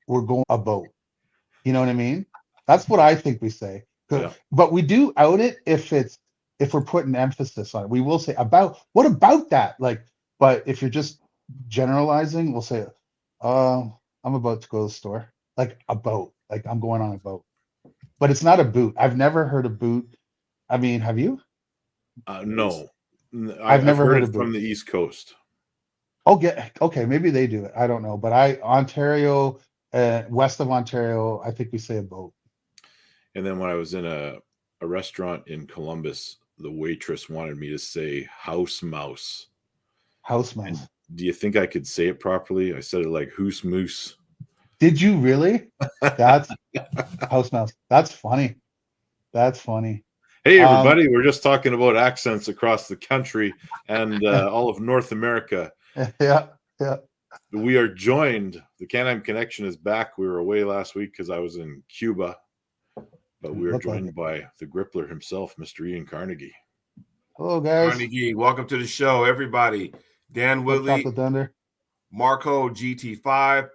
we're going about. You know what I mean? That's what I think we say. Yeah. But we do out it if we're putting emphasis on it. We will say about what about that? Like, but if you're just generalizing, we'll say, I'm about to go to the store. Like a boat. Like I'm going on a boat. But it's not a boot. I've never heard a boot. I mean, have you? No, I've I've never heard heard it a boot. from the East Coast. Oh, okay. Maybe they do it. I don't know. But Ontario, west of Ontario, I think we say a boat. And then when I was in a restaurant in Columbus, the waitress wanted me to say house mouse. House And mouse. do you think I could say it properly? I said it like hoose moose. Did you really? That's house mouse. That's funny. That's funny. Hey, everybody, we're just talking about accents across the country and all of North America. Yeah. We are joined. The Can-Am Connection is back. We were away last week because I was in Cuba, but we are joined by the Grippler himself, Mr. Ian Carnegie. Hello, guys. Carnegie, welcome to the show, everybody. Dan Woodley, Marco GT5,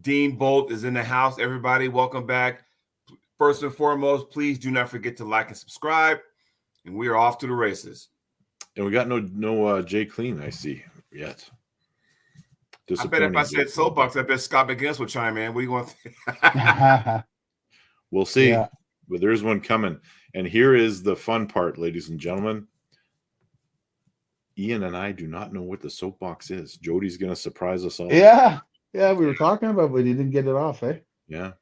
Dean Bolt is in the house. Everybody, welcome back. First and foremost, please do not forget to like and subscribe. And we are off to the races. And we got no Jay Clean, I see, yet. I bet if I said soapbox, I bet Scott McGinnis will chime in. What do you want? We'll see. Yeah. But there's one coming. And here is the fun part, ladies and gentlemen. Ian and I do not know what the soapbox is. Jody's going to surprise us all. Yeah, we were talking about it, but you didn't get it off, eh? Yeah.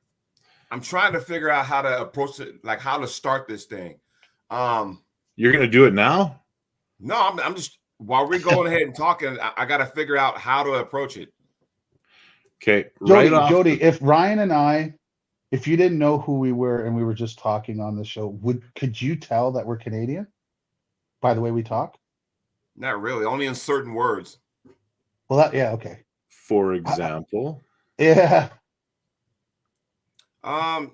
I'm trying to figure out how to approach it, like how to start this thing. You're going to do it now? No, I'm just, while we're going ahead and talking, I got to figure out how to approach it. Okay. Jody, if Ryan and I, if you didn't know who we were and we were just talking on the show, could you tell that we're Canadian by the way we talk? Not really, only in certain words. Well, okay. For example? Yeah. I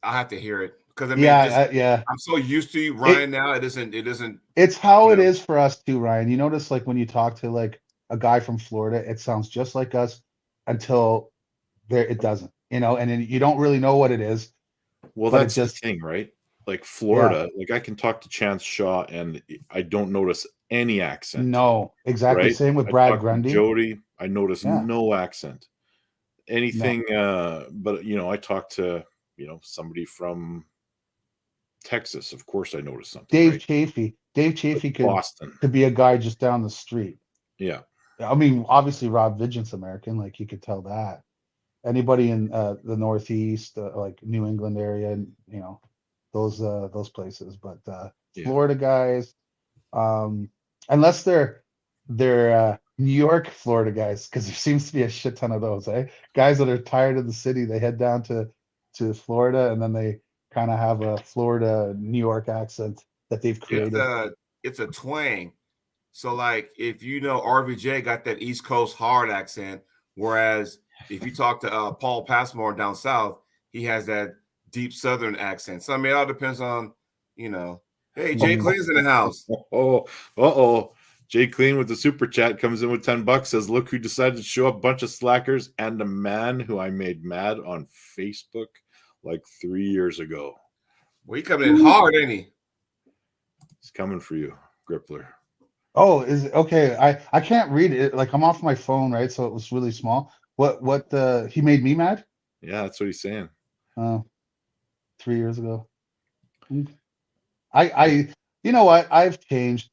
have to hear it because I mean, I'm so used to you, Ryan. Now it isn't. It's how it is for us too, Ryan. You notice, like when you talk to like a guy from Florida, it sounds just like us until it doesn't. And then you don't really know what it is. Well, that's just the thing, right? Like Florida, like I can talk to Chance Shaw and I don't notice any accent. No, exactly. Right? Same with Brad Grundy. Jody, I notice no accent. Anything, but I talked to somebody from Texas. Of course, I noticed something. Dave Chafee could Boston could be a guy just down the street. Yeah, I mean, obviously Rob Vigent's American, like you could tell that. Anybody in the Northeast, like New England area, and those places, but Florida guys, unless they're New York, Florida guys, because there seems to be a shit ton of those, guys that are tired of the city, they head down to Florida, and then they kind of have a Florida New York accent that they've created. It's a twang. So like if RVJ got that East Coast hard accent, whereas if you talk to Paul Passmore down south, he has that deep Southern accent. So I mean, it all depends on, hey, Jay Clean's in the house. Jay Clean with the super chat comes in with $10. Says, "Look who decided to show up! Bunch of slackers and a man who I made mad on Facebook like 3 years ago." Well, he coming in hard, ain't he? He's coming for you, Grippler. Oh, is it okay? I can't read it. Like I'm off my phone, right? So it was really small. What he made me mad? Yeah, that's what he's saying. 3 years ago. I you know what? I've changed.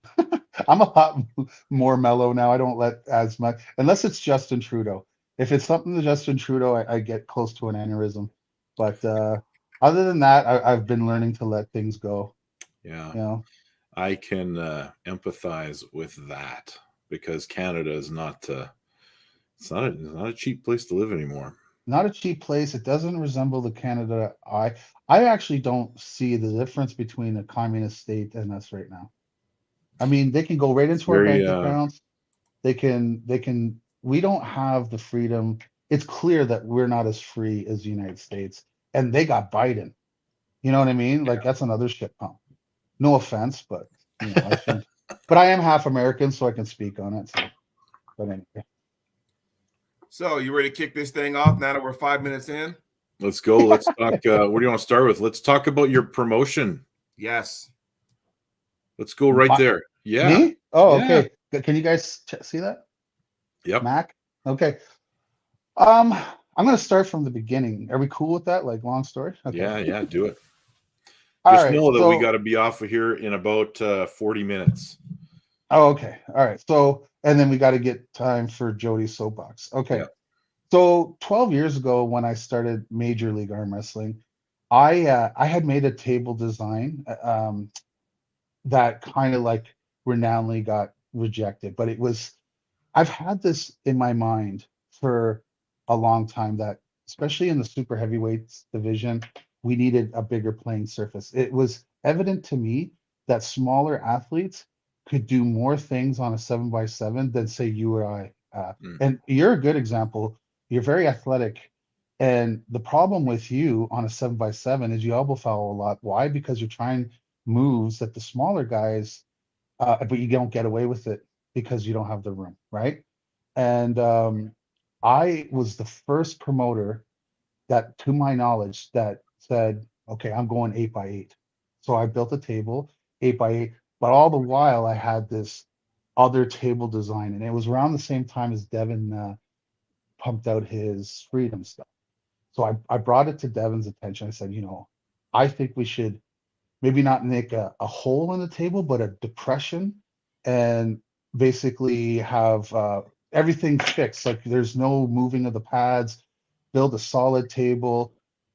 I'm a lot more mellow now. I don't let as much unless it's Justin Trudeau. If it's something to Justin Trudeau, I get close to an aneurysm. But other than that, I've been learning to let things go. Yeah. I can empathize with that because Canada is not it's not a cheap place to live anymore. Not a cheap place. It doesn't resemble the Canada I actually don't see the difference between a communist state and us right now. I mean, they can go right into our bank accounts. They can we don't have the freedom. It's clear that we're not as free as the United States. And they got Biden. You know what I mean? Like that's another shit pump. No offense, but I think but I am half American, so I can speak on it. So. But anyway. So you ready to kick this thing off now that we're 5 minutes in? Let's go. Let's talk. What do you want to start with? Let's talk about your promotion. Yes. Let's go right there. Yeah. Me? Oh, Yeah. okay. Can you guys see that? Yep. Mac? Okay. I'm going to start from the beginning. Are we cool with that? Like long story? Okay. Yeah, do it. All Just right, know that so, we got to be off of here in about 40 minutes. Oh, okay. All right. So, and then we got to get time for Jody's soapbox. Okay. Yeah. So 12 years ago, when I started Major League Arm Wrestling, I had made a table design that kind of like renownedly got rejected, but I've had this in my mind for a long time that, especially in the super heavyweights division, we needed a bigger playing surface. It was evident to me that smaller athletes could do more things on a 7x7 than say you or I. And you're a good example. You're very athletic. And the problem with you on a 7x7 is you elbow foul a lot. Why? Because you're trying moves that the smaller guys, but you don't get away with it because you don't have the room, right? And I was the first promoter that, to my knowledge, that said, okay, I'm going 8x8. So I built a table 8x8, but all the while I had this other table design, and it was around the same time as Devin pumped out his freedom stuff. So I brought it to Devin's attention. I said, I think we should maybe not make a hole in the table, but a depression, and basically have everything fixed. Like there's no moving of the pads, build a solid table,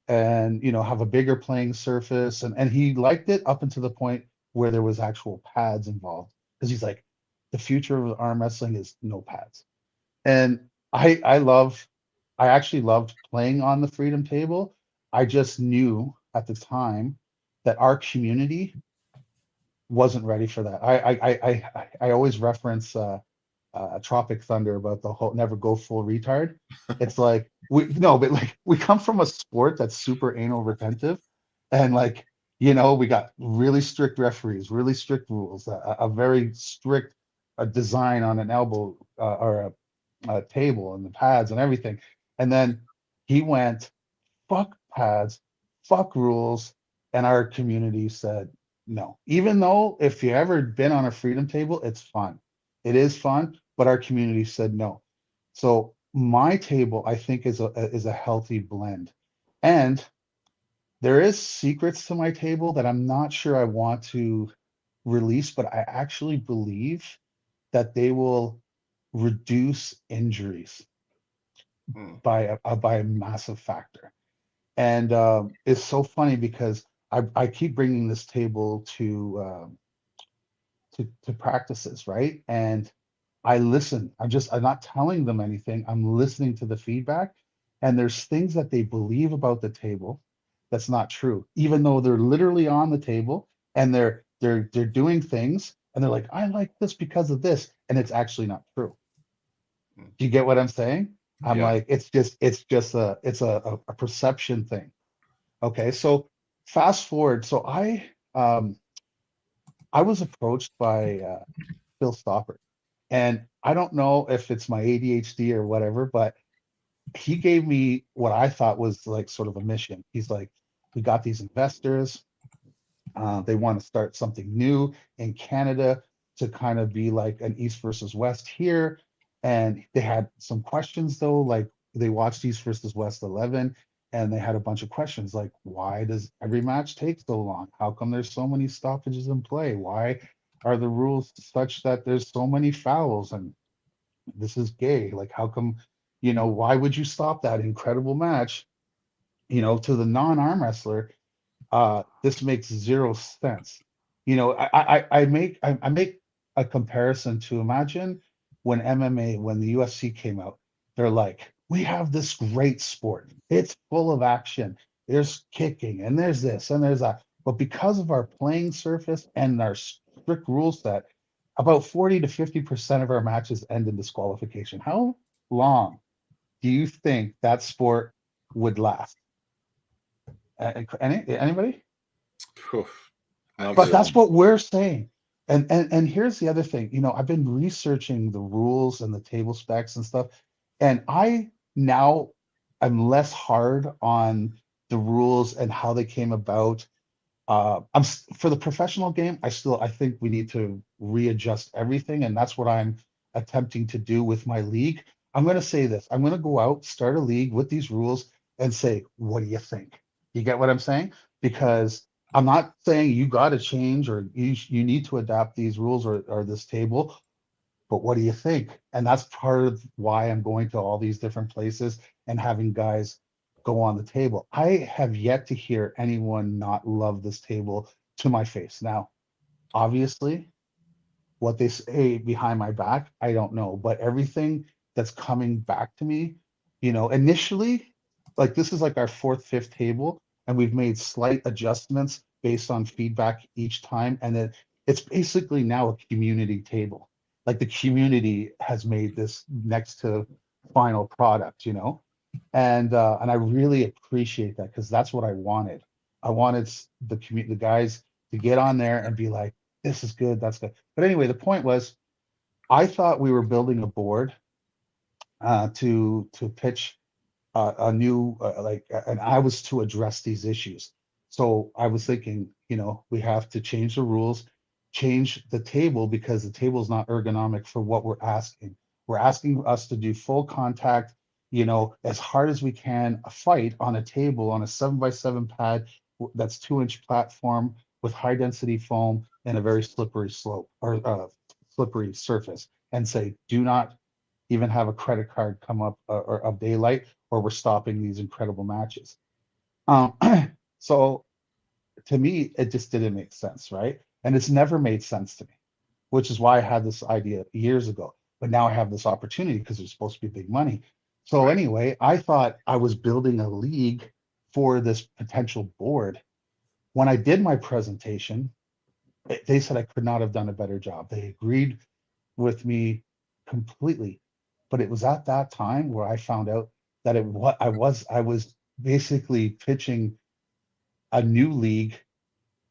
and have a bigger playing surface. And he liked it up until the point where there was actual pads involved, because he's like, the future of arm wrestling is no pads. And I actually loved playing on the freedom table. I just knew at the time that our community wasn't ready for that. I always reference Tropic Thunder about the whole never go full retard. It's like we come from a sport that's super anal retentive, and we got really strict referees, really strict rules, a very strict design on an elbow or a table and the pads and everything. And then he went, fuck pads, fuck rules, and our community said no. Even though if you ever been on a freedom table, it's fun. It is fun, but our community said no. So my table, I think, is a healthy blend. And there is secrets to my table that I'm not sure I want to release, but I actually believe that they will reduce injuries by a massive factor. And it's so funny because I keep bringing this table to practices, right? And I listen. I'm not telling them anything. I'm listening to the feedback. And there's things that they believe about the table that's not true, even though they're literally on the table and they're doing things and they're like, I like this because of this, and it's actually not true. Do you get what I'm saying? I'm like, it's just a perception thing. Okay, so fast forward. So I was approached by Phil Stopper, and I don't know if it's my ADHD or whatever, but he gave me what I thought was like sort of a mission. He's like, we got these investors. They want to start something new in Canada to kind of be like an East versus West here. And they had some questions though, like they watched East versus West 11 and they had a bunch of questions like, why does every match take so long? How come there's so many stoppages in play? Why are the rules such that there's so many fouls? And this is gay. Like, how come, why would you stop that incredible match? To the non-arm wrestler, this makes zero sense. I make a comparison to, imagine when MMA, when the UFC came out, they're like, we have this great sport. It's full of action. There's kicking and there's this and there's that. But because of our playing surface and our strict rule set, about 40 to 50% of our matches end in disqualification. How long do you think that sport would last? Anybody? But that's what we're saying. And here's the other thing. I've been researching the rules and the table specs and stuff, and I now I'm less hard on the rules and how they came about. For the professional game, I think we need to readjust everything, and that's what I'm attempting to do with my league. I'm going to say this: I'm going to go out, start a league with these rules, and say, "What do you think?" You get what I'm saying? Because I'm not saying you got to change or you need to adapt these rules or this table, but what do you think? And that's part of why I'm going to all these different places and having guys go on the table. I have yet to hear anyone not love this table to my face. Now, obviously, what they say behind my back, I don't know, but everything that's coming back to me, initially, like this is like our fourth, fifth table, and we've made slight adjustments based on feedback each time. And then it's basically now a community table. Like the community has made this next to final product. And I really appreciate that because that's what I wanted. I wanted the guys to get on there and be like, this is good, that's good. But anyway, the point was, I thought we were building a board to pitch a new and I was to address these issues. So I was thinking, we have to change the rules, change the table because the table is not ergonomic for what we're asking. We're asking us to do full contact, as hard as we can, a fight on a table on a 7x7 pad that's 2-inch platform with high density foam and a very slippery slope or slippery surface, and say, do not even have a credit card come up or of daylight, or we're stopping these incredible matches. Um, so to me, it just didn't make sense, right? And it's never made sense to me, which is why I had this idea years ago. But now I have this opportunity because it's supposed to be big money. So anyway, I thought I was building a league for this potential board. When I did my presentation, they said I could not have done a better job. They agreed with me completely. But it was at that time where I found out that I was basically pitching a new league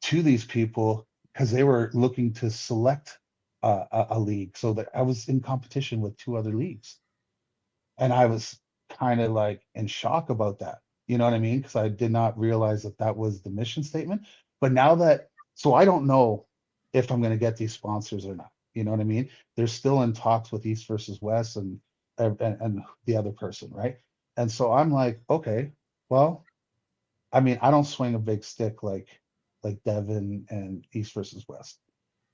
to these people because they were looking to select a league, so that I was in competition with 2 other leagues, and I was kind of like in shock about that. You know what I mean? Because I did not realize that that was the mission statement. But now that, so I don't know if I'm going to get these sponsors or not. You know what I mean? They're still in talks with East versus West and the other person, right? And so I'm like, okay, well, I mean, I don't swing a big stick like Devin and East versus West.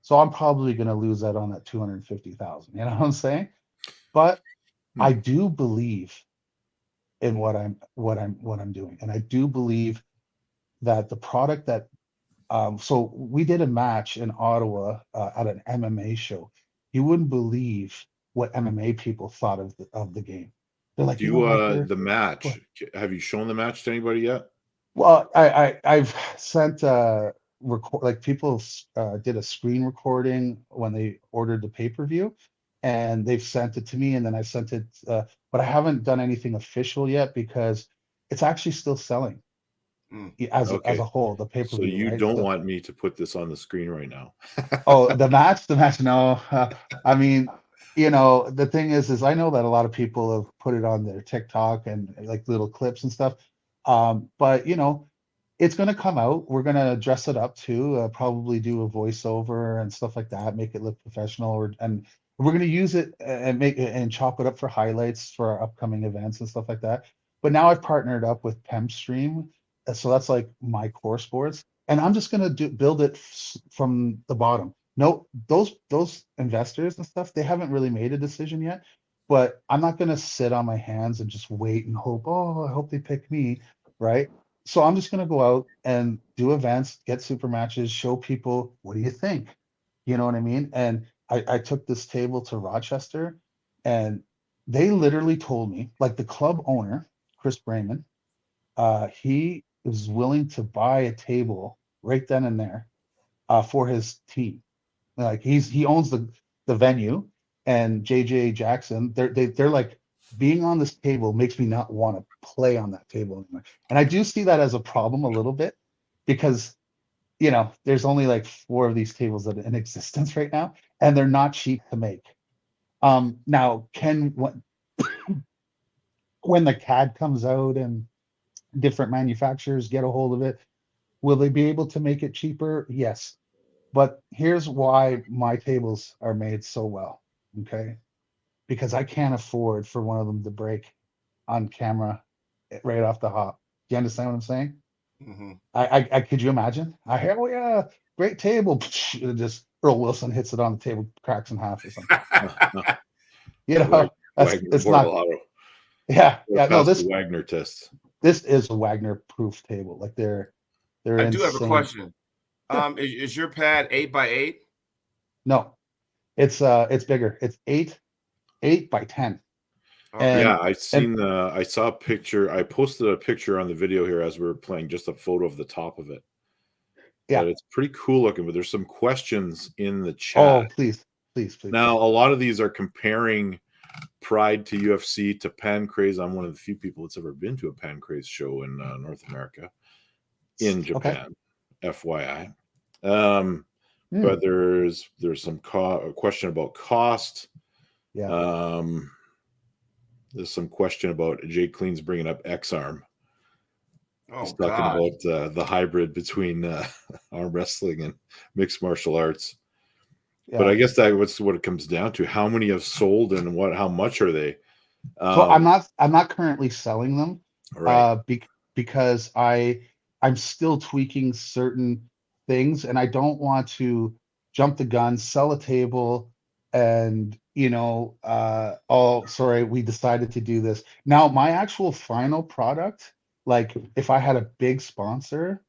So I'm probably going to lose that on that 250,000. You know what I'm saying? But I do believe in what I'm doing, and I do believe that the product that so we did a match in Ottawa at an MMA show. You wouldn't believe what MMA people thought of the game. They're like, Do you Hector, the match? Have you shown the match to anybody yet? well, I've sent record, like people did a screen recording when they ordered the pay-per-view, and they've sent it to me, and then I sent it, but I haven't done anything official yet because it's actually still selling as Okay. a whole, the So pay-per-view, you right? don't So, want me to put this on the screen right now. oh, the match, no. I mean, the thing is I know that a lot of people have put it on their TikTok and like little clips and stuff. But it's going to come out. We're going to dress it up too, probably do a voiceover and stuff like that, make it look professional, and we're going to use it and make it and chop it up for highlights for our upcoming events and stuff like that. But now I've partnered up with PemStream, so that's like my core sports, and I'm just going to build it from the bottom. No, those investors and stuff, they haven't really made a decision yet, but I'm not going to sit on my hands and just wait and hope, oh, I hope they pick me, right? So I'm just going to go out and do events, get super matches, show people, what do you think? You know what I mean? And I took this table to Rochester, and they literally told me, like the club owner, Chris Brayman, he was willing to buy a table right then and there for his team. Like he owns the venue, and JJ Jackson, they're like, being on this table makes me not want to play on that table anymore. And I do see that as a problem a little bit because there's only like 4 of these tables that are in existence right now, and they're not cheap to make. Now, when the CAD comes out and different manufacturers get a hold of it, will they be able to make it cheaper? Yes. But here's why my tables are made so well. Okay. Because I can't afford for one of them to break on camera right off the hop. Do you understand what I'm saying? Mhm. I could you imagine? I hear, oh yeah, great table. Just Earl Wilson hits it on the table, cracks in half or something. You know, that's Wagner it's not. Bortolotto. Yeah. No, Passed the Wagner test. this is a Wagner proof table. Like they're I do have a insane. question. Sure. Is your pad 8x8? No, it's bigger. It's 8 by 10. Okay. Yeah, And I saw a picture. I posted a picture on the video here as we were playing, just a photo of the top of it. yeah. But it's pretty cool looking. But there's some questions in the chat. Oh, please. Now, a lot of these are comparing Pride to UFC to Pancrase. I'm one of the few people that's ever been to a Pancrase show in North America, in Japan, FYI. But there's some question about cost. Yeah. There's some question about Jay Clean's bringing up X-Arm. He's Oh, talking God. about the hybrid between arm wrestling and mixed martial arts. Yeah. But I guess that's what it comes down to. How many have sold and how much are they? So I'm not currently selling them, Right. because I'm still tweaking certain things, and I don't want to jump the gun, sell a table, and oh, sorry, we decided to do this. Now, my actual final product, like if I had a big sponsor,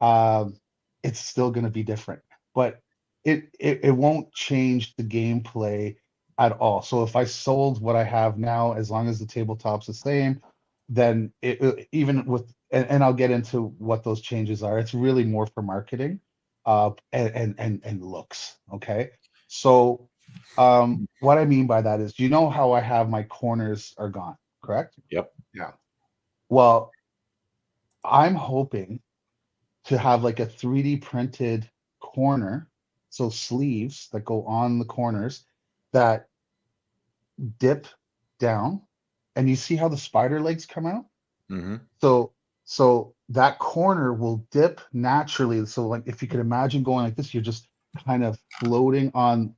it's still going to be different, but it won't change the gameplay at all. So if I sold what I have now, as long as the tabletop's the same, then even with and I'll get into what those changes are. It's really more for marketing, and looks. Okay, so what I mean by that is, you know how I have my corners are gone, correct? Yep. Yeah. Well, I'm hoping to have like a 3D printed corner, so sleeves that go on the corners that dip down, and you see how the spider legs come out? Mm-hmm. So that corner will dip naturally. So like if you could imagine going like this, you're just kind of floating on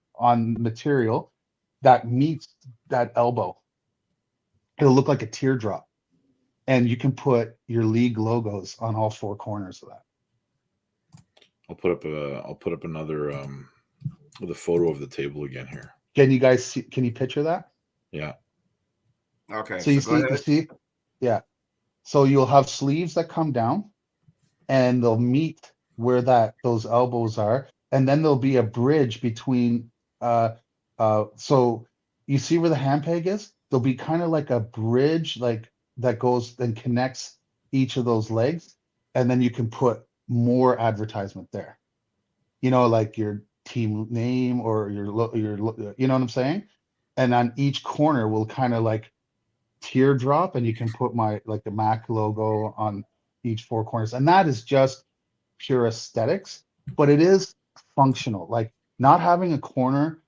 material that meets that elbow. It'll look like a teardrop. And you can put your league logos on all four corners of that. I'll put up another the photo of the table again here. Can you guys see? Can you picture that? Yeah. Okay. So you go ahead. see, yeah. So you'll have sleeves that come down, and they'll meet where those elbows are, and then there'll be a bridge between. So you see where the hand peg is? There'll be kind of like a bridge, like that goes and connects each of those legs, and then you can put more advertisement there. Like your team name or you know what I'm saying? And on each corner will kind of like teardrop, and you can put the Mac logo on each four corners. And that is just pure aesthetics, but it is functional. Like not having a corner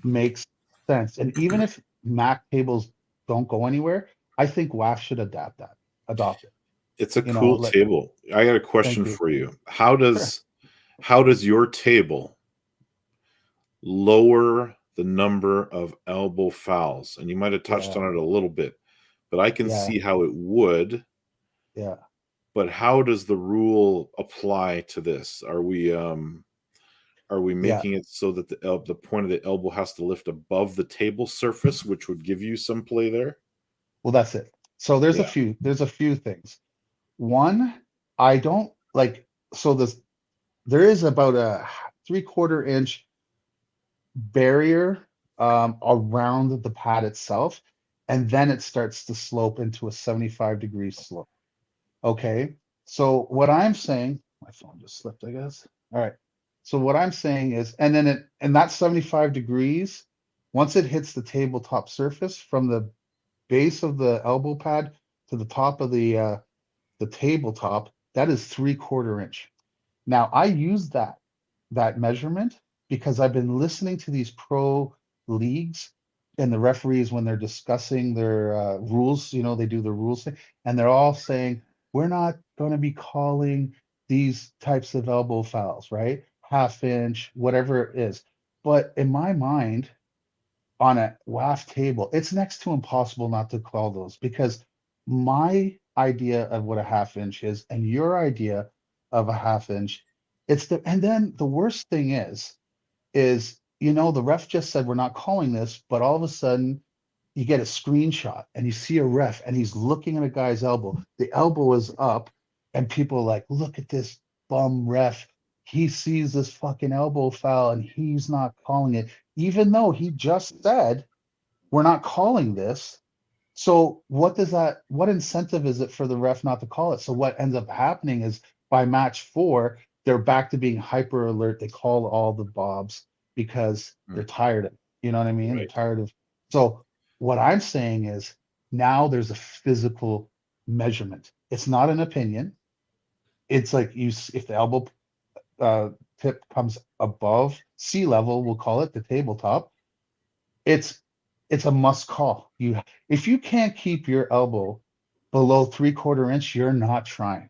makes sense. And even if Mac tables don't go anywhere, I think WAF should adopt it. It's a cool table. I got a question for you. How does your table lower the number of elbow fouls? And you might have touched on it a little bit, but I can see how it would. Yeah. But how does the rule apply to this? Are we making it so that the point of the elbow has to lift above the table surface, which would give you some play there? Well, that's it. So there's a few things. One, I don't like, so there is about a 3/4 inch barrier around the pad itself, and then it starts to slope into a 75-degree slope. Okay, so what I'm saying, my phone just slipped, I guess. All right, so what I'm saying is, and that 75 degrees, once it hits the tabletop surface from the base of the elbow pad to the top of the tabletop, that is 3/4 inch. Now I use that measurement because I've been listening to these pro leagues and the referees, when they're discussing their rules, they do the rules thing, and they're all saying, we're not going to be calling these types of elbow fouls, right? Half inch, whatever it is. But in my mind, on a WAF table, it's next to impossible not to call those, because my idea of what a half inch is and your idea of a half inch, and then the worst thing is the ref just said we're not calling this, but all of a sudden you get a screenshot and you see a ref and he's looking at a guy's elbow. The elbow is up, and people are like, look at this bum ref. He sees this fucking elbow foul and he's not calling it, even though he just said we're not calling this. So what incentive is it for the ref not to call it? So what ends up happening is by match 4, they're back to being hyper alert. They call all the bobs because they're tired of it. You know what I mean? Right. They're tired of. So what I'm saying is now there's a physical measurement. It's not an opinion. It's like if the elbow tip comes above sea level, we'll call it the tabletop. It's a must call. If you can't keep your elbow below 3/4 inch, you're not trying.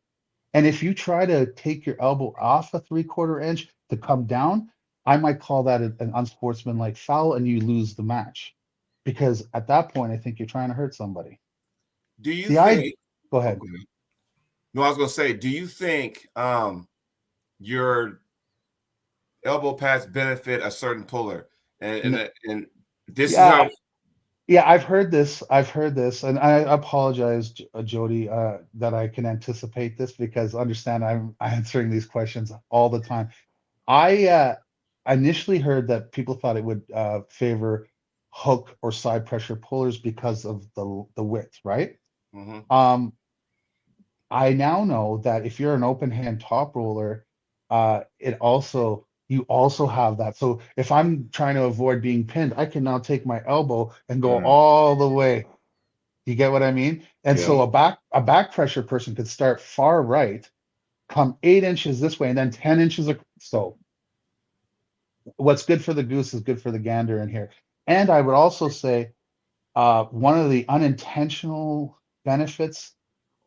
And if you try to take your elbow off a 3/4 inch to come down, I might call that an unsportsmanlike foul, and you lose the match, because at that point I think you're trying to hurt somebody. Do you think? Go ahead. Okay. No, I was gonna say, do you think your elbow pads benefit a certain puller? And this is how. Yeah, I've heard this, and I apologize, Jody, that I can anticipate this, because understand I'm answering these questions all the time. I initially heard that people thought it would favor hook or side pressure pullers because of the width, right? Mm-hmm. I now know that if you're an open hand top roller, you also have that. So if I'm trying to avoid being pinned, I can now take my elbow and go all the way. You get what I mean? And so a back pressure person could start far right, come 8 inches this way, and then 10 inches. So what's good for the goose is good for the gander in here. And I would also say one of the unintentional benefits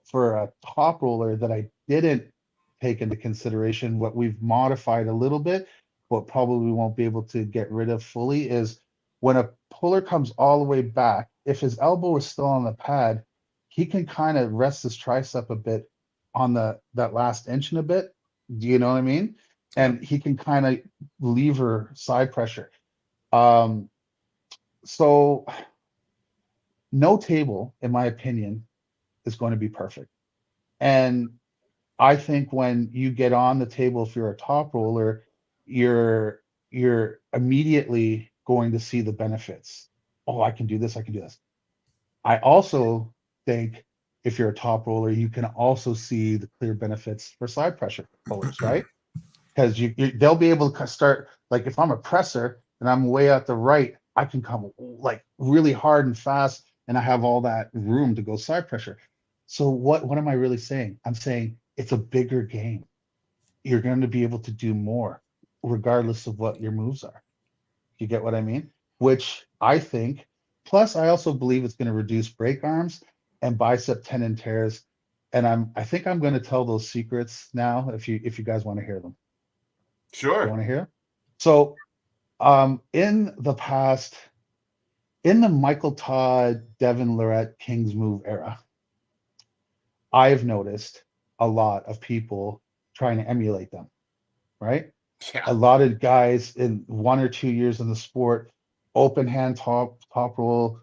for a top roller that I didn't take into consideration, what we've modified a little bit, but probably won't be able to get rid of fully, is when a puller comes all the way back, if his elbow is still on the pad, he can kind of rest his tricep a bit on that last inch and a bit. Do you know what I mean? And he can kind of lever side pressure. So no table, in my opinion, is going to be perfect. And I think when you get on the table, if you're a top roller, you're immediately going to see the benefits. Oh, I can do this, I can do this. I also think if you're a top roller, you can also see the clear benefits for side pressure pullers, right? Because they'll be able to start, like if I'm a presser and I'm way at the right, I can come like really hard and fast, and I have all that room to go side pressure. So what am I really saying? I'm saying it's a bigger game. You're going to be able to do more regardless of what your moves are. You get what I mean? Which I think, plus I also believe it's going to reduce break arms and bicep tendon tears. And I think I'm going to tell those secrets now if you guys want to hear them. Sure. You want to hear? So in the past, in the Michael Todd, Devin Lorette Kings move era, I've noticed a lot of people trying to emulate them, right? Yeah. A lot of guys in 1 or 2 years in the sport, open hand top roll,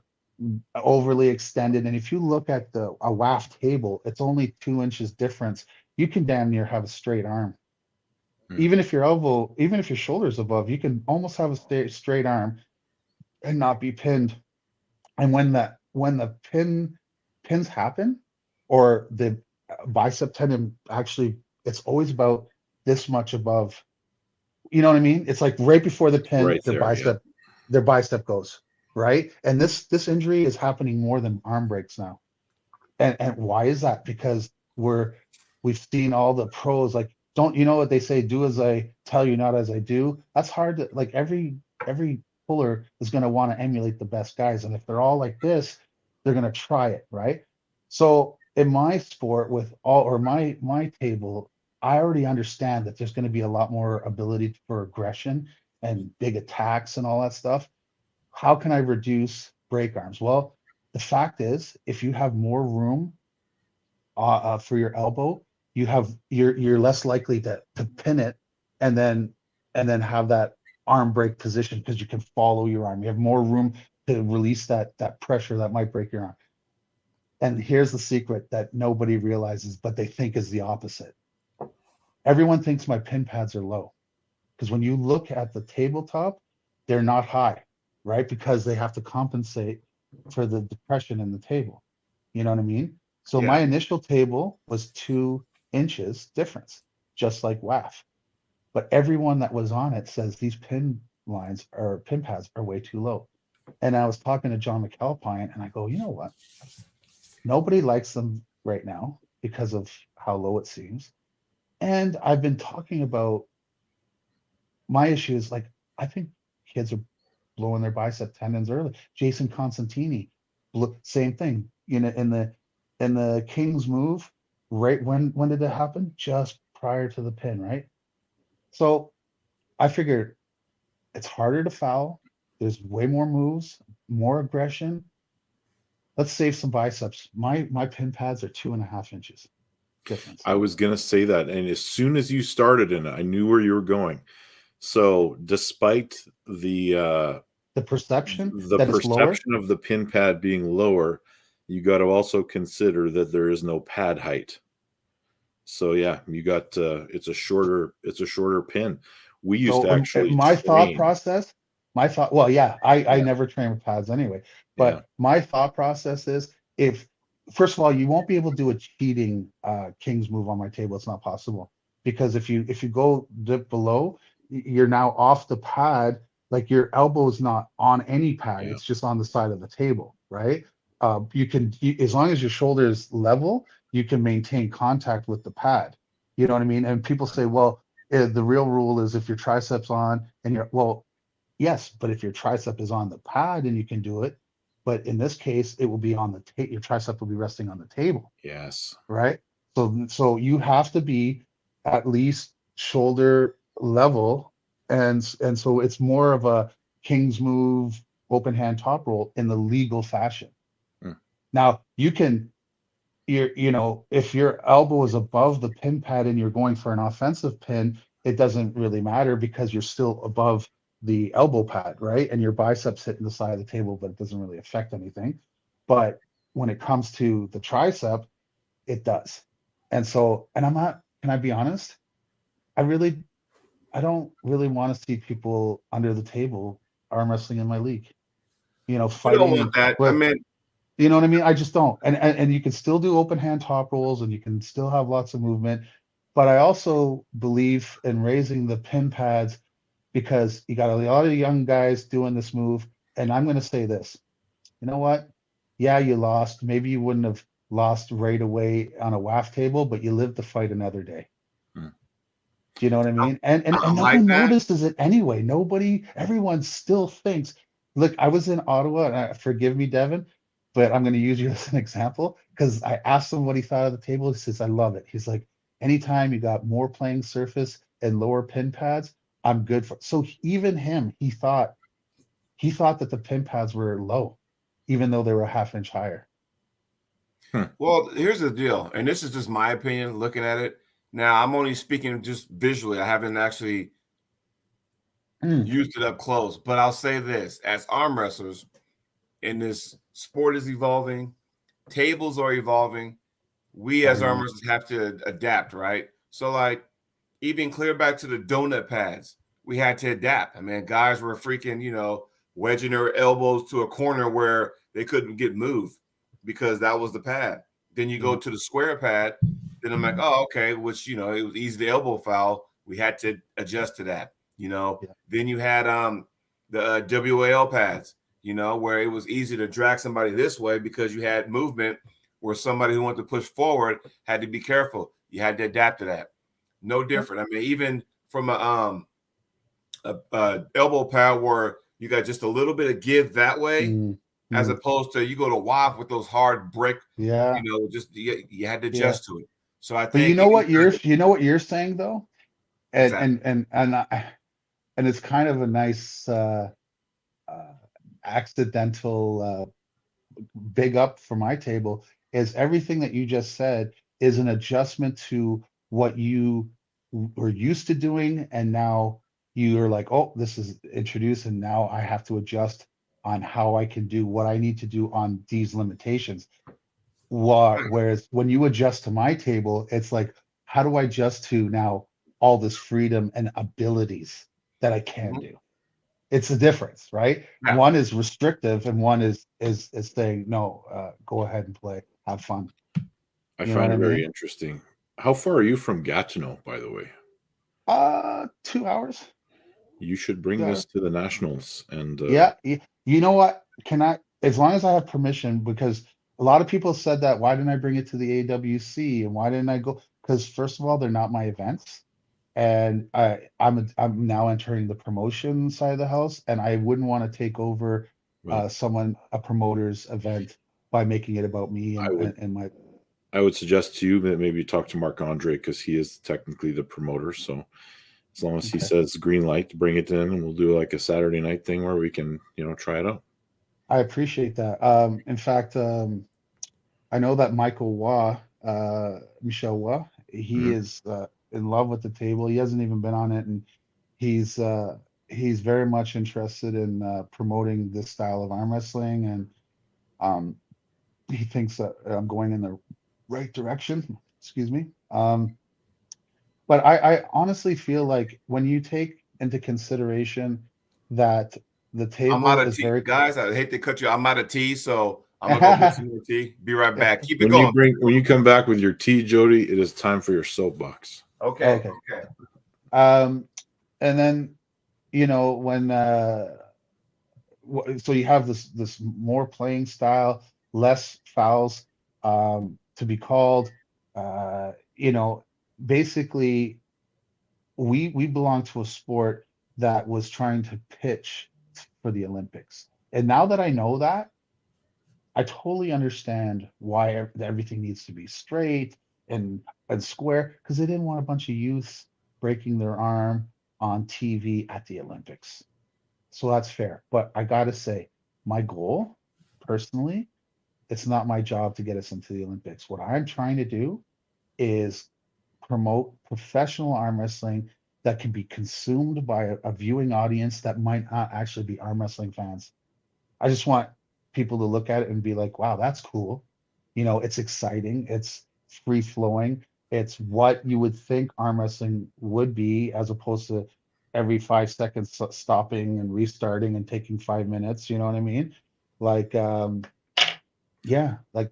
overly extended. And if you look at a WAF table, it's only 2 inches difference. You can damn near have a straight arm. Even if your shoulder's above, you can almost have a straight arm and not be pinned. And when the pins happen, or the bicep tendon, actually, it's always about this much above. You know what I mean? It's like right before the pin, Right their bicep goes, right? And this injury is happening more than arm breaks now. And why is that? Because we've seen all the pros, like, don't you know what they say, do as I tell you, not as I do. That's hard to, like, every puller is going to want to emulate the best guys. And if they're all like this, they're going to try it, right? So in my sport with all or my table, I already understand that there's going to be a lot more ability for aggression and big attacks and all that stuff. How can I reduce break arms? Well, the fact is, if you have more room for your elbow, you're less likely to pin it and then have that arm break position because you can follow your arm. You have more room to release that pressure that might break your arm. And here's the secret that nobody realizes, but they think is the opposite. Everyone thinks my pin pads are low because when you look at the tabletop, they're not high, right? Because they have to compensate for the depression in the table. You know what I mean? So my initial table was 2 inches difference, just like WAF. But everyone that was on it says these pin lines or pin pads are way too low. And I was talking to John McAlpine and I go, you know what? Nobody likes them right now because of how low it seems. And I've been talking about my issue is like, I think kids are blowing their bicep tendons early. Jason Constantini, same thing. You know, in the King's move, right when did it happen? Just prior to the pin, right? So I figured it's harder to foul. There's way more moves, more aggression. Let's save some biceps. My pin pads are 2.5 inches difference. I was gonna say that, and as soon as you started in it, I knew where you were going. So, despite the perception the that it's lower. perception of the pin pad being lower, you got to also consider that there is no pad height. So yeah, you got it's a shorter pin. We used to actually my thought train. process, well, yeah, I never train with pads anyway, but my thought process is if first of all, you won't be able to do a cheating King's move on my table. It's not possible because if you go dip below, you're now off the pad. Like your elbow is not on any pad. It's just on the side of the table, right? You can, as long as your shoulder is level, you can maintain contact with the pad. You know what I mean? And people say, well, the real rule is if your triceps on and well, yes, but if your tricep is on the pad and you can do it, but in this case, it will be on the your tricep will be resting on the table. Yes. Right. So you have to be at least shoulder level, and so it's more of a King's move, open hand top roll in the legal fashion. Now you can, if your elbow is above the pin pad and you're going for an offensive pin, it doesn't really matter because you're still above the elbow pad, right? And your biceps hitting the side of the table, but it doesn't really affect anything. But when it comes to the tricep, it does. And so, and can I be honest? I don't really want to see people under the table arm wrestling in my league, fighting. You don't want that. I mean, you know what I mean? I just don't. And you can still do open hand top rolls and you can still have lots of movement. But I also believe in raising the pin pads because you got a lot of young guys doing this move. And I'm going to say this, you know what? Yeah, you lost. Maybe you wouldn't have lost right away on a WAF table, but you lived to fight another day. Do you know what I mean? And no one notices it anyway. Everyone still thinks, look, I was in Ottawa, and forgive me, Devin, but I'm going to use you as an example because I asked him what he thought of the table. He says, I love it. He's like, anytime you got more playing surface and lower pin pads, I'm good for. So even him, he thought that the pin pads were low, even though they were a half-inch higher. Well, here's the deal, and this is just my opinion looking at it. Now, I'm only speaking just visually. I haven't actually used it up close, but I'll say this. As arm wrestlers, and this sport is evolving, tables are evolving, we as arm wrestlers have to adapt, right? So, like, even clear back to the donut pads, we had to adapt. I mean, guys were freaking, wedging their elbows to a corner where they couldn't get moved because that was the pad. Then you go to the square pad, then I'm like, oh, okay, which, it was easy to elbow foul. We had to adjust to that, Then you had the WAL pads, where it was easy to drag somebody this way because you had movement where somebody who wanted to push forward had to be careful. You had to adapt to that. No different. I mean, even from a elbow pad where, You got just a little bit of give that way, as opposed to you go to WAP with those hard brick. Yeah. Just you had to adjust to it. So I think. But you know what you're saying though, and it's kind of a nice accidental big up for my table is everything that you just said is an adjustment to what you were used to doing, and now you're like, oh, this is introduced, and now I have to adjust on how I can do what I need to do on these limitations. Whereas when you adjust to my table, it's like, how do I adjust to now all this freedom and abilities that I can do? It's a difference, right? Yeah. One is restrictive and one is saying, no, go ahead and play, have fun. I find it very interesting. How far are you from Gatineau, by the way? 2 hours. You should bring this to the nationals. And yeah, you know what? As long as I have permission, because a lot of people said that, why didn't I bring it to the AWC and why didn't I go? Because first of all, they're not my events. And I'm now entering the promotion side of the house, and I wouldn't want to take over a promoter's event by making it about me and my. I would suggest to you that maybe talk to Marc Andre, because he is technically the promoter. So as long as he says green light, bring it in, and we'll do like a Saturday night thing where we can, try it out. I appreciate that. In fact, I know that Michael Michel Waugh, he is in love with the table. He hasn't even been on it, and he's very much interested in promoting this style of arm wrestling, and he thinks that I'm going in the right direction. Excuse me. But I honestly feel like when you take into consideration that the table is very, guys, I hate to cut you. I'm out of tea, so I'm gonna go get some more tea. Be right back. Keep it going. When you come back with your tea, Jody, it is time for your soapbox. Okay. And then when so you have this more playing style, less fouls to be called. Basically, we belong to a sport that was trying to pitch for the Olympics, and now that I know that, I totally understand why everything needs to be straight and square, because they didn't want a bunch of youths breaking their arm on TV at the Olympics. So that's fair. But I got to say, my goal, personally, it's not my job to get us into the Olympics. What I'm trying to do is promote professional arm wrestling that can be consumed by a viewing audience that might not actually be arm wrestling fans. I just want people to look at it and be like, wow, that's cool. It's exciting. It's free flowing. It's what you would think arm wrestling would be, as opposed to every 5 seconds stopping and restarting and taking 5 minutes. You know what I mean? Like,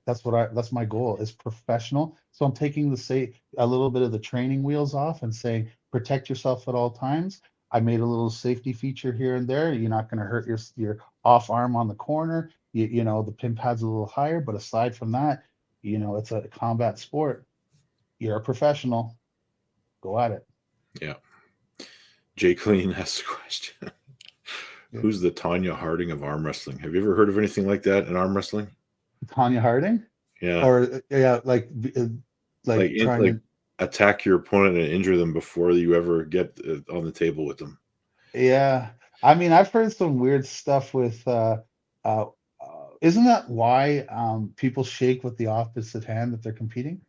that's my goal, is professional. So I'm taking a little bit of the training wheels off and saying, protect yourself at all times. I made a little safety feature here and there. You're not going to hurt your off arm on the corner. The pin pad's a little higher, but aside from that, it's a combat sport. You're a professional. Go at it. Yeah. Jay Clean asks a question. Who's the Tanya Harding of arm wrestling? Have you ever heard of anything like that in arm wrestling? Tanya Harding? Yeah. Or like trying to attack your opponent and injure them before you ever get on the table with them. Yeah. I mean, I've heard some weird stuff with isn't that why people shake with the opposite hand that they're competing,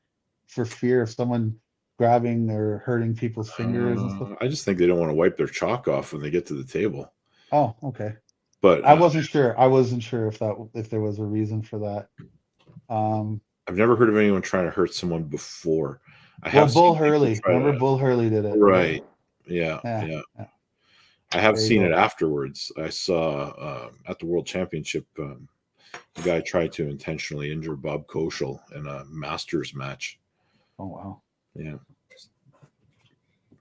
for fear of someone grabbing or hurting people's fingers and stuff? I just think they don't want to wipe their chalk off when they get to the table. Oh, okay. But I wasn't sure. I wasn't sure if there was a reason for that. I've never heard of anyone trying to hurt someone before. Bull Hurley. Remember Bull Hurley did it. Right. Yeah. I have seen it afterwards. I saw at the World Championship, the guy tried to intentionally injure Bob Koschel in a Masters match. Oh, wow. Yeah.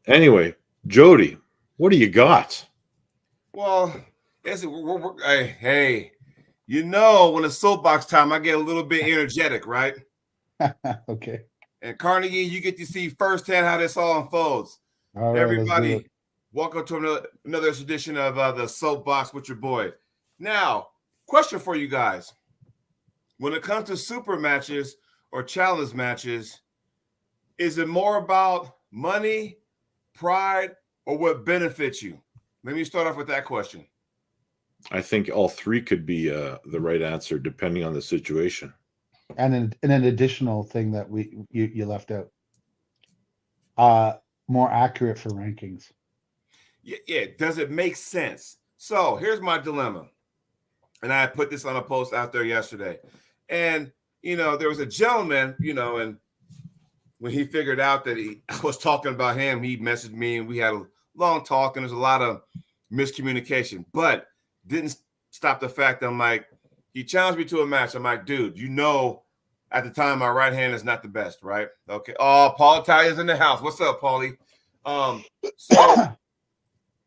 Anyway, Jody, what do you got? Well, hey, when it's soapbox time, I get a little bit energetic, right? Okay. And Carnegie, you get to see firsthand how this all unfolds. All right, Everybody, Welcome to another edition of the Soapbox with your boy. Now, question for you guys. When it comes to super matches or challenge matches, is it more about money, pride, or what benefits you? Let me start off with that question. I think all three could be the right answer depending on the situation. And an additional thing that you left out, more accurate for rankings. Yeah, does it make sense? So here's my dilemma. And I put this on a post out there yesterday. And, there was a gentleman, and when he figured out that I was talking about him, he messaged me and we had a long talk and there's a lot of miscommunication, but didn't stop the fact that I'm like, he challenged me to a match. I'm like, dude, at the time my right hand is not the best, right? Okay. Oh, Paul Talia's in the house. What's up, Paulie? So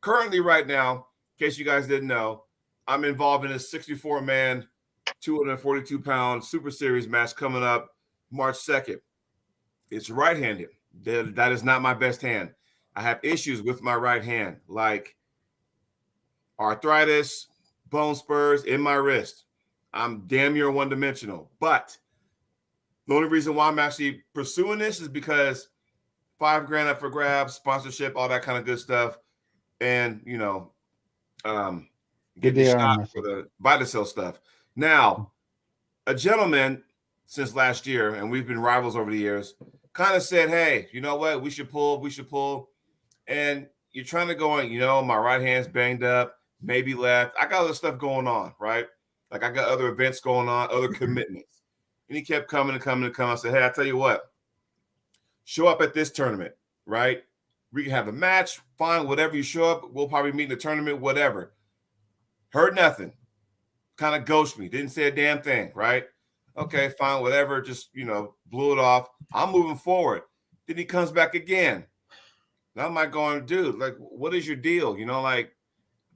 currently right now, in case you guys didn't know, I'm involved in a 64-man, 242-pound Super Series match coming up March 2nd. It's right-handed. That is not my best hand. I have issues with my right hand, like arthritis, bone spurs in my wrist. I'm damn near one-dimensional. But the only reason why I'm actually pursuing this is because $5,000 up for grabs, sponsorship, all that kind of good stuff, and get the shot for the Vitacell stuff. Now, a gentleman since last year, and we've been rivals over the years, kind of said, hey, you know what? We should pull. And you're trying to go on, my right hand's banged up, maybe left. I got other stuff going on, right? Like I got other events going on, other commitments. And he kept coming. I said, hey, I tell you what, show up at this tournament, right? We can have a match, fine, whatever you show up. We'll probably meet in the tournament, whatever. Heard nothing. Kind of ghost me. Didn't say a damn thing, right? Okay, fine, whatever. Just, blew it off. I'm moving forward. Then he comes back again. Now I'm like going, dude, like, what is your deal? Like,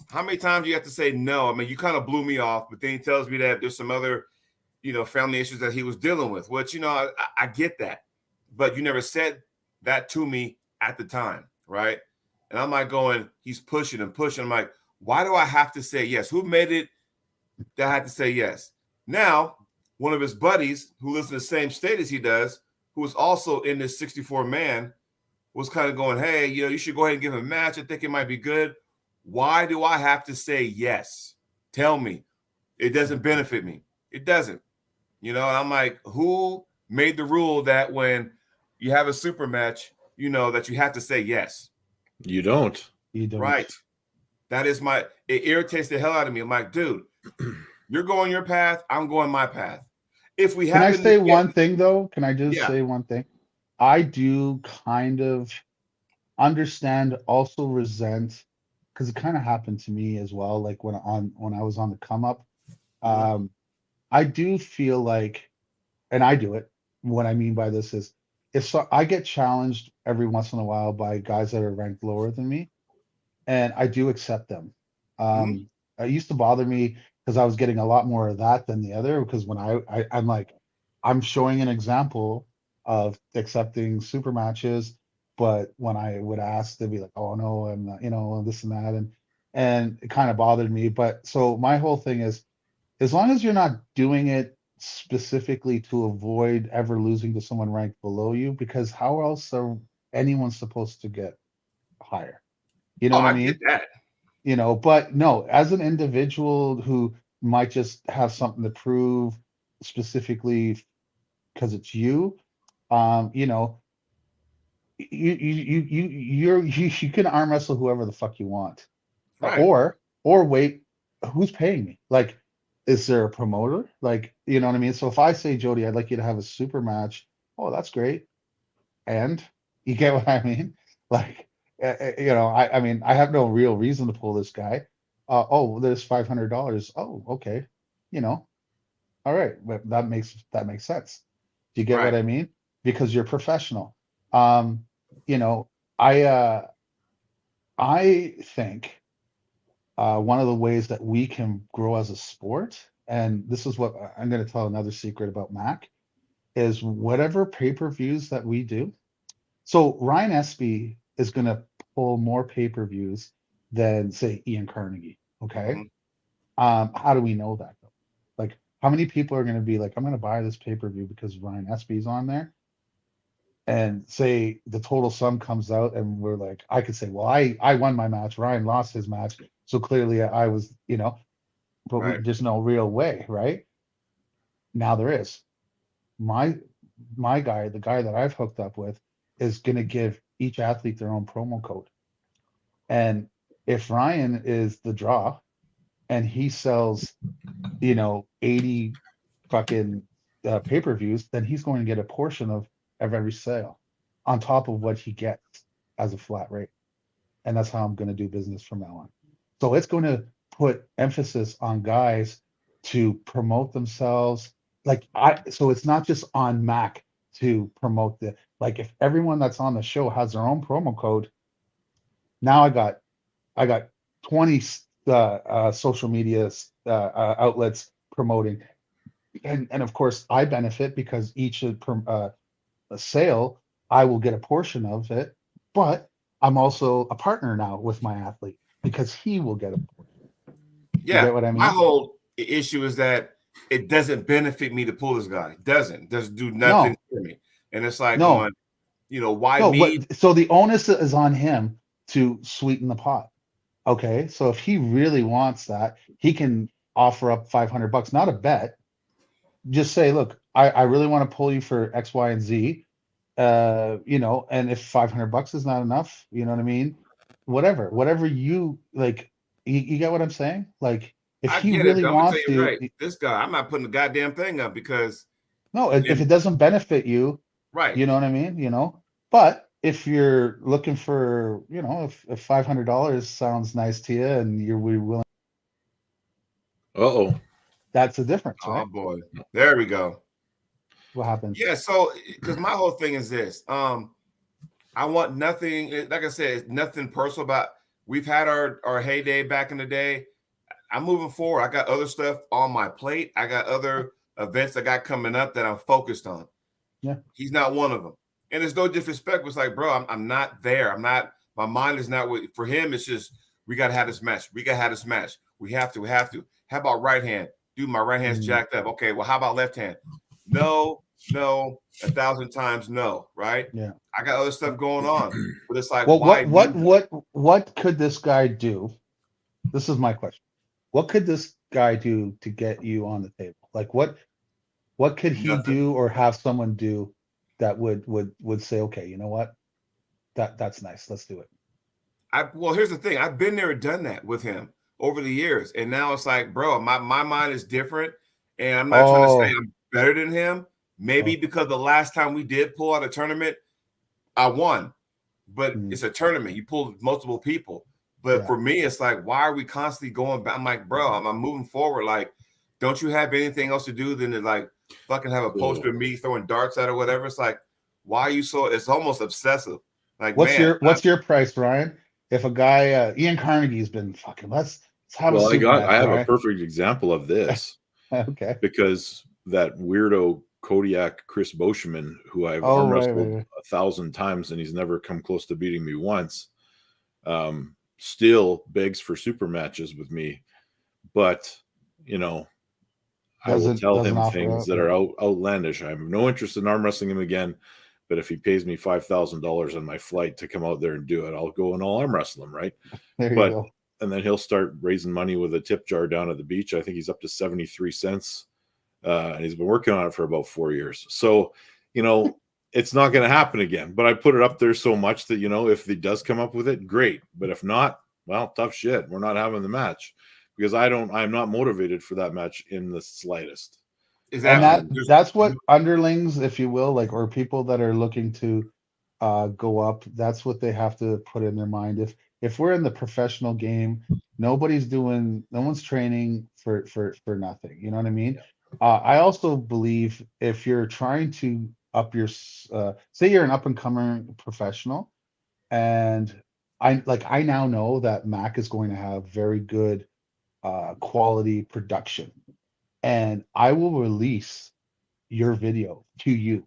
how many times do you have to say no? I mean, you kind of blew me off, but then he tells me that there's some other, family issues that he was dealing with, which, I get that. But you never said that to me at the time, right? And I'm like going, he's pushing and pushing. I'm like, why do I have to say yes? Who made it that I had to say yes? Now, one of his buddies who lives in the same state as he does, who was also in this 64-man, was kind of going, hey, you should go ahead and give him a match. I think it might be good. Why do I have to say yes? Tell me. It doesn't benefit me. It doesn't. And I'm like, who made the rule that when you have a super match, that you have to say yes? You don't. Right. That is it irritates the hell out of me. I'm like, dude, you're going your path. I'm going my path. If we Can I say one thing though? Can I just say one thing? I do kind of understand, also resent, because it kind of happened to me as well. Like when I was on the come up, I do feel like, and I do it. What I mean by this is, I get challenged every once in a while by guys that are ranked lower than me, and I do accept them. It used to bother me because I was getting a lot more of that than the other. Because when I'm like, I'm showing an example of accepting super matches, but when I would ask, they'd be like, "Oh no, I'm not, this and that," and it kind of bothered me. But so my whole thing is, as long as you're not doing it specifically to avoid ever losing to someone ranked below you, because how else are anyone supposed to get higher? You know what I mean? Get that. But no, as an individual who might just have something to prove specifically because it's you, you can arm wrestle whoever the fuck you want, right. or wait, who's paying me? Like, is there a promoter? Like, you know what I mean? So if I say, Jody, I'd like you to have a super match, oh, that's great, and you get what I mean? Like, I mean, I have no real reason to pull this guy. Oh, there's $500. Oh, okay, all right, but that makes sense. Do you get what I mean? Because you're professional. I think one of the ways that we can grow as a sport, and this is what I'm going to tell another secret about Mac, is whatever pay-per-views that we do. So Ryan Espey is going to pull more pay-per-views than say Ian Carnegie. Okay. Mhm. How do we know that though? Like, how many people are going to be like, I'm going to buy this pay-per-view because Ryan Espey's on there? And say the total sum comes out, and we're like, I could say, well, I won my match, Ryan lost his match, so clearly I was, but Right. there's no real way, right? Now there is. My guy, the guy that I've hooked up with, is going to give each athlete their own promo code. And if Ryan is the draw and he sells, 80 fucking pay-per-views, then he's going to get a portion of every sale on top of what he gets as a flat rate. And that's how I'm going to do business from now on. So it's going to put emphasis on guys to promote themselves. So it's not just on Mac to promote like if everyone that's on the show has their own promo code, now I got 20 social media outlets promoting, and of course I benefit because each a sale I will get a portion of it, but I'm also a partner now with my athlete because he will get a portion. You Yeah. get what I My mean? whole issue is that it doesn't benefit me to pull this guy. It doesn't do nothing No, for me. And it's like no, going, why no. me? So the onus is on him to sweeten the pot. Okay, so if he really wants that, he can offer up $500, not a bet. Just say, look, I really want to pull you for X, Y, and Z. And if $500 is not enough, you know what I mean? Whatever you like, you get what I'm saying? Like, if I he get it, really but I'm gonna tell wants you to, right. This guy, I'm not putting the goddamn thing up because no, if and it doesn't benefit you, right. you know what I mean? But if you're looking for, if $500 sounds nice to you and you're willing, Uh-oh. that's the difference, Oh right? boy. There we go. What happens? Yeah, so because my whole thing is this. I want nothing, like I said, it's nothing personal about we've had our heyday back in the day. I'm moving forward. I got other stuff on my plate. I got other events I got coming up that I'm focused on. Yeah. He's not one of them. And there's no disrespect. It's like, bro, I'm not there. My mind is not with, for him. It's just, we got to have this match. We got to have this match. We have to. How about right hand? Dude, my right hand's jacked up. Okay, well, how about left hand? No, 1,000 times no, right? Yeah. I got other stuff going on. But it's like, Well, why? what could this guy do? This is my question. What could this guy do to get you on the table? Like what could he Nothing. do or have someone do that would say, okay, you know what? That's nice. Let's do it. Well, here's the thing. I've been there and done that with him over the years. And now it's like, bro, my mind is different. And I'm not trying to say I'm better than him. Maybe because the last time we did pull out a tournament, I won. But it's a tournament. You pulled multiple people. But for me, it's like, why are we constantly going back? I'm like, bro, I'm moving forward. Like, don't you have anything else to do than to like fucking have a poster of me throwing darts at or whatever? It's like, why are you so? It's almost obsessive. Like, what's your price, Ryan? If a guy, Ian Carnegie's been fucking, let's have a super match, I have Ryan. a perfect example of this. Okay. Because that weirdo Kodiak Chris Boschman, who I've arm wrestled 1,000 times and he's never come close to beating me once, still begs for super matches with me. But, I will tell him things that are outlandish. I have no interest in arm wrestling him again. But if he pays me $5,000 on my flight to come out there and do it, I'll go and I'll arm wrestle him, right? There you go. And then he'll start raising money with a tip jar down at the beach. I think he's up to 73 cents. And he's been working on it for about 4 years. So, it's not going to happen again. But I put it up there so much that, if he does come up with it, great. But if not, well, tough shit. We're not having the match because I'm not motivated for that match in the slightest. Exactly. And that's what underlings, if you will, like, or people that are looking to go up, that's what they have to put in their mind. If we're in the professional game, no one's training for nothing. You know what I mean? I also believe if you're trying to up your, say you're an up and coming professional, and I now know that Mac is going to have very good quality production, and I will release your video to you.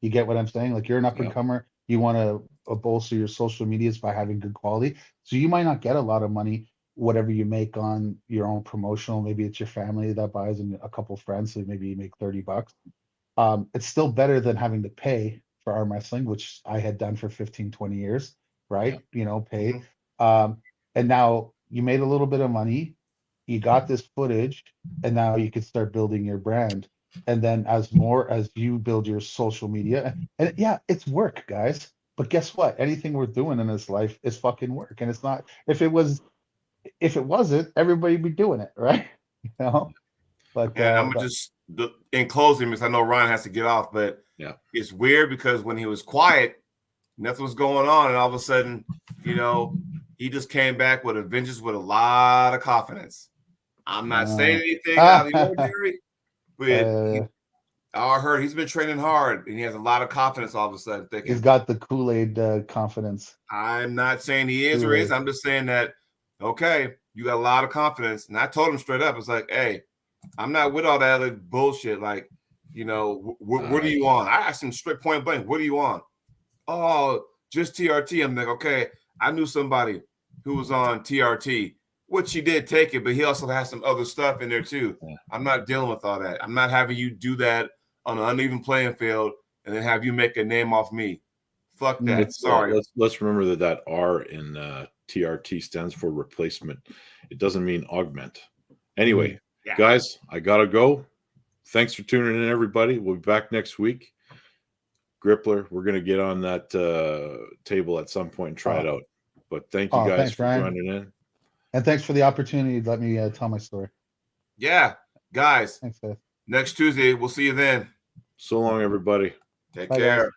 You get what I'm saying? Like, you're an up and comer. You want to bolster your social medias by having good quality. So you might not get a lot of money, whatever you make on your own promotional. Maybe it's your family that buys and a couple friends, so maybe you make $30. It's still better than having to pay for arm wrestling, which I had done for 15, 20 years, right? Pay. And now you made a little bit of money, you got this footage, and now you can start building your brand. And then as you build your social media, and yeah, it's work, guys. But guess what? Anything we're doing in this life is fucking work. And it's not, if it wasn't, everybody'd be doing it, right? But and I'm just in closing, because I know Ryan has to get off, but it's weird because when he was quiet, nothing was going on, and all of a sudden, he just came back with a vengeance with a lot of confidence. I'm not saying anything out of the ordinary, but I heard he's been training hard, and he has a lot of confidence all of a sudden. He's got the Kool-Aid confidence. I'm not saying he is or is. I'm just saying that, okay, you got a lot of confidence. And I told him straight up, it's like, hey, I'm not with all that other bullshit. Like, what are you on? I asked him straight point blank, what are you on? Oh, just TRT. I'm like, okay, I knew somebody who was on TRT, which he did take it, but he also has some other stuff in there too. Yeah. I'm not dealing with all that. I'm not having you do that on an uneven playing field and then have you make a name off me. Fuck that. Sorry. Let's remember that R in TRT stands for replacement. It doesn't mean augment. Anyway, guys, I gotta go. Thanks for tuning in, everybody. We'll be back next week. Grippler, we're gonna get on that table at some point and try it out. But thank you guys for joining in. And thanks for the opportunity to let me tell my story. Yeah, guys. Thanks, guys. Next Tuesday, we'll see you then. So long, everybody. Take care. Guys.